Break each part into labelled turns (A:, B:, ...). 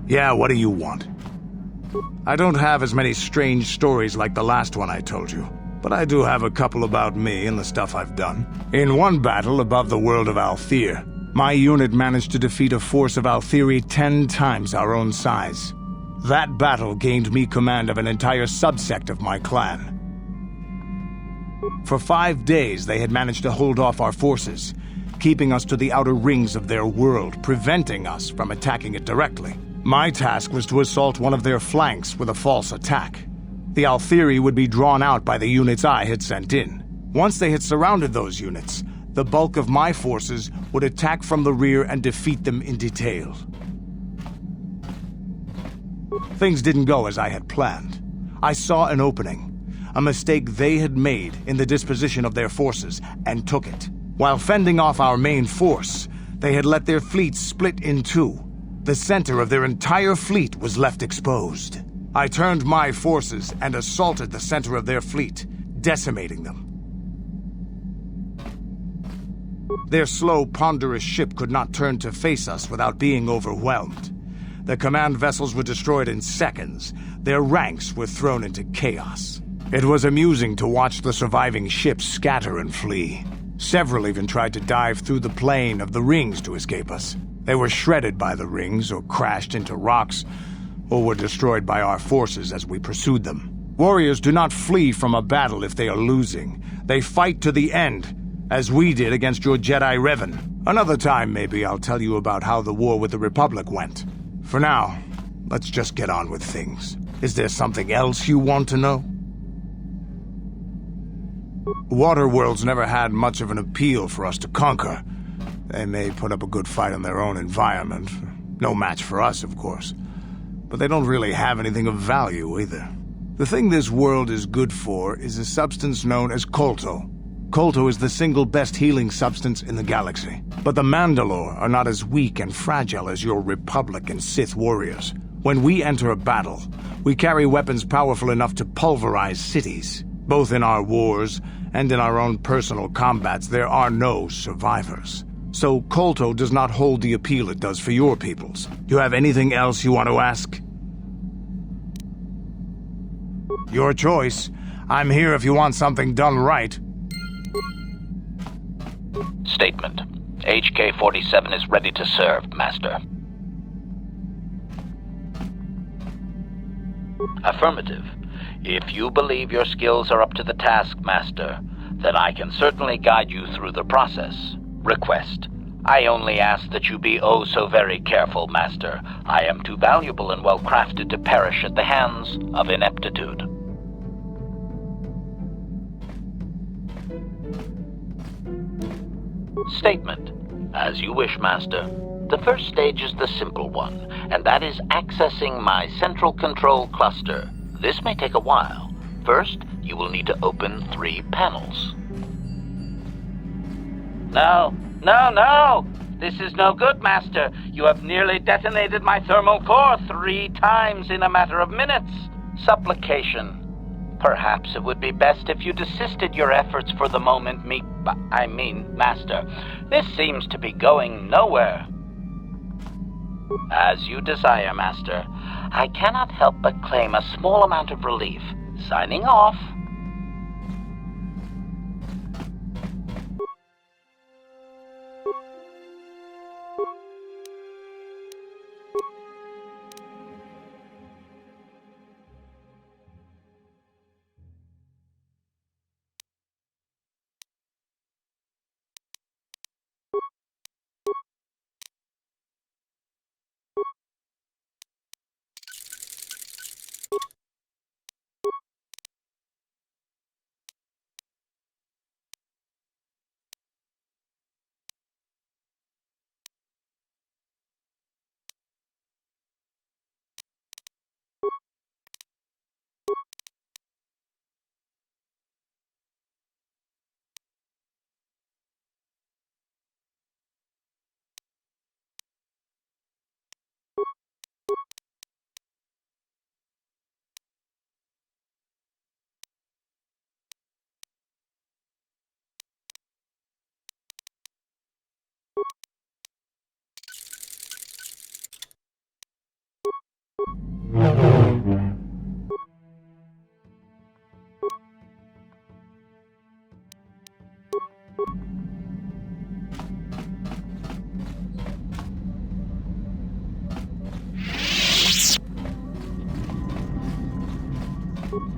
A: Yeah, what do you want? I don't have as many strange stories like the last one I told you, but I do have a couple about me and the stuff I've done. In one battle above the world of Althir, my unit managed to defeat a force of Althiri 10 times our own size. That battle gained me command of an entire subsect of my clan. For 5 days, they had managed to hold off our forces, keeping us to the outer rings of their world, preventing us from attacking it directly. My task was to assault one of their flanks with a false attack. The Althiri would be drawn out by the units I had sent in. Once they had surrounded those units, the bulk of my forces would attack from the rear and defeat them in detail. Things didn't go as I had planned. I saw an opening, a mistake they had made in the disposition of their forces, and took it. While fending off our main force, they had let their fleet split in two. The center of their entire fleet was left exposed. I turned my forces and assaulted the center of their fleet, decimating them. Their slow, ponderous ship could not turn to face us without being overwhelmed. The command vessels were destroyed in seconds. Their ranks were thrown into chaos. It was amusing to watch the surviving ships scatter and flee. Several even tried to dive through the plane of the rings to escape us. They were shredded by the rings, or crashed into rocks, or were destroyed by our forces as we pursued them. Warriors do not flee from a battle if they are losing. They fight to the end, as we did against your Jedi Revan. Another time, maybe, I'll tell you about how the war with the Republic went. For now, let's just get on with things. Is there something else you want to know? Waterworlds never had much of an appeal for us to conquer. They may put up a good fight in their own environment. No match for us, of course. But they don't really have anything of value, either. The thing this world is good for is a substance known as Kolto. Kolto is the single best healing substance in the galaxy. But the Mandalore are not as weak and fragile as your Republic and Sith warriors. When we enter a battle, we carry weapons powerful enough to pulverize cities. Both in our wars and in our own personal combats, there are no survivors. So Kolto does not hold the appeal it does for your peoples. Do you have anything else you want to ask? Your choice. I'm here if you want something done right.
B: Statement. HK-47 is ready to serve, Master. Affirmative. If you believe your skills are up to the task, Master, then I can certainly guide you through the process. Request. I only ask that you be oh so very careful, Master. I am too valuable and well-crafted to perish at the hands of ineptitude. Statement. As you wish, Master. The first stage is the simple one, and that is accessing my central control cluster. This may take a while. First, you will need to open 3 panels. No! This is no good, Master. You have nearly detonated my thermal core 3 times in a matter of minutes. Supplication. Perhaps it would be best if you desisted your efforts for the moment, Master. This seems to be going nowhere. As you desire, Master. I cannot help but claim a small amount of relief. Signing off.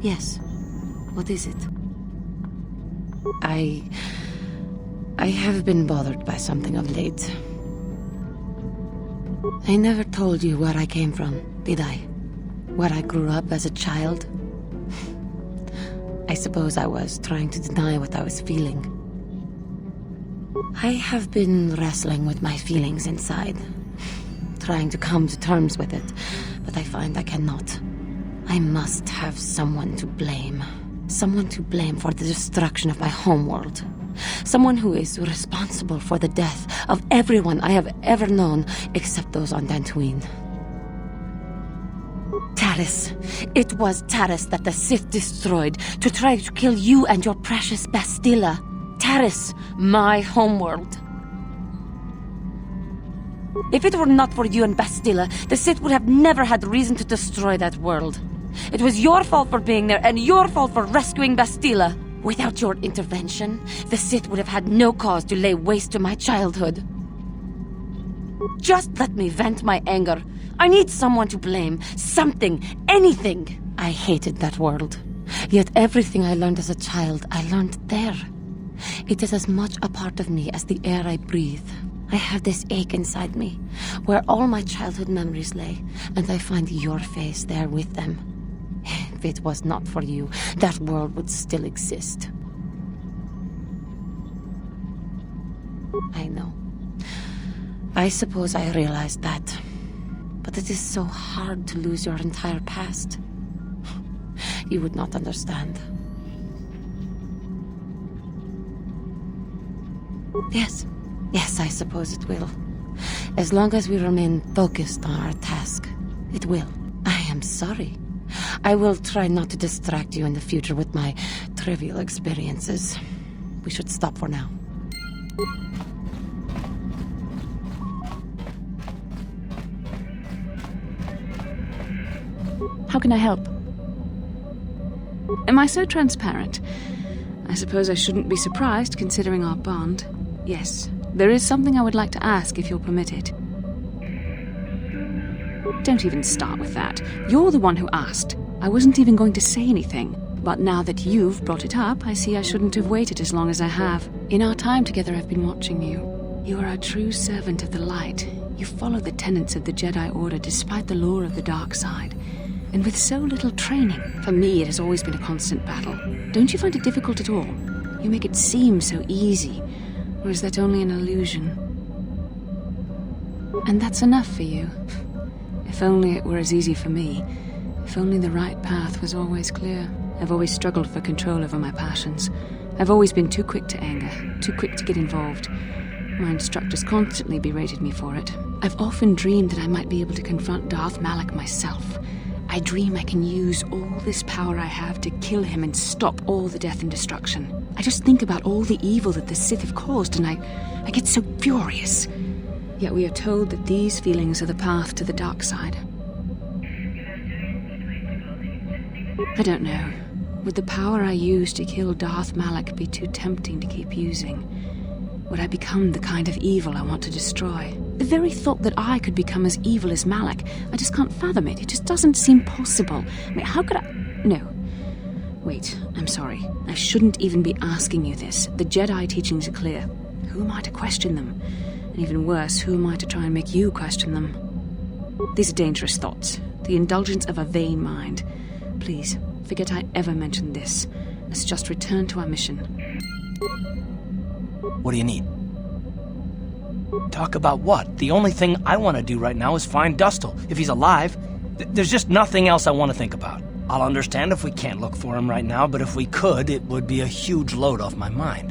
C: Yes. What is it? I have been bothered by something of late. I never told you where I came from, did I? Where I grew up as a child? I suppose I was trying to deny what I was feeling. I have been wrestling with my feelings inside, trying to come to terms with it, but I find I cannot. I must have someone to blame. Someone to blame for the destruction of my homeworld. Someone who is responsible for the death of everyone I have ever known, except those on Dantooine. Taris. It was Taris that the Sith destroyed to try to kill you and your precious Bastilla. Taris, my homeworld. If it were not for you and Bastilla, the Sith would have never had reason to destroy that world. It was your fault for being there, and your fault for rescuing Bastilla. Without your intervention, the Sith would have had no cause to lay waste to my childhood. Just let me vent my anger. I need someone to blame. Something. Anything. I hated that world. Yet everything I learned as a child, I learned there. It is as much a part of me as the air I breathe. I have this ache inside me, where all my childhood memories lay, and I find your face there with them. If it was not for you, that world would still exist. I know. I suppose I realized that. But it is so hard to lose your entire past. You would not understand. Yes. Yes, I suppose it will. As long as we remain focused on our task, it will. I am sorry. I will try not to distract you in the future with my trivial experiences. We should stop for now.
D: How can I help? Am I so transparent? I suppose I shouldn't be surprised, considering our bond. Yes, there is something I would like to ask, if you'll permit it. Don't even start with that. You're the one who asked. I wasn't even going to say anything. But now that you've brought it up, I see I shouldn't have waited as long as I have. In our time together, I've been watching you. You are a true servant of the light. You follow the tenets of the Jedi Order despite the lure of the dark side. And with so little training, for me it has always been a constant battle. Don't you find it difficult at all? You make it seem so easy. Or is that only an illusion? And that's enough for you. If only it were as easy for me. If only the right path was always clear. I've always struggled for control over my passions. I've always been too quick to anger, too quick to get involved. My instructors constantly berated me for it. I've often dreamed that I might be able to confront Darth Malak myself. I dream I can use all this power I have to kill him and stop all the death and destruction. I just think about all the evil that the Sith have caused and I get so furious. Yet we are told that these feelings are the path to the dark side. I don't know. Would the power I use to kill Darth Malak be too tempting to keep using? Would I become the kind of evil I want to destroy? The very thought that I could become as evil as Malak, I just can't fathom it. It just doesn't seem possible. I mean, how could I... No. Wait, I'm sorry. I shouldn't even be asking you this. The Jedi teachings are clear. Who am I to question them? And even worse, who am I to try and make you question them? These are dangerous thoughts. The indulgence of a vain mind. Please, forget I ever mentioned this. Let's just return to our mission.
E: What do you need? Talk about what? The only thing I want to do right now is find Dustil. If he's alive, there's just nothing else I want to think about. I'll understand if we can't look for him right now, but if we could, it would be a huge load off my mind.